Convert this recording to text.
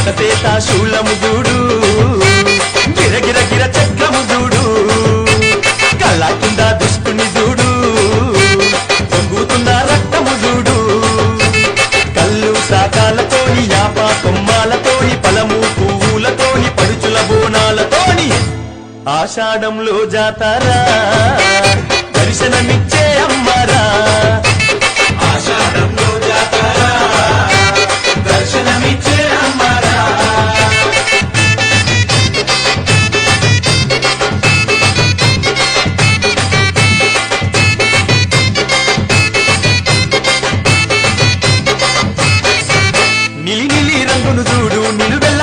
ఒకసేత శూలము చూడు గిరగిర గిర చక్రము చూడు కళ్ళ కింద దుష్టుని చూడు పొంగుతున్న రక్తము చూడు కళ్ళు శాఖాలతోని యాప కొమ్మాలతోని పలము పువ్వులతోని పడుచుల బోనాలతోని ఆషాఢంలో జాతరా దర్శనమిచ్చే అమ్మరా ఆషాఢంలో జాతరా దర్శనమిచ్చే అమ్మరా నీలి నీలి రంగును చూడు నిలువెల్ల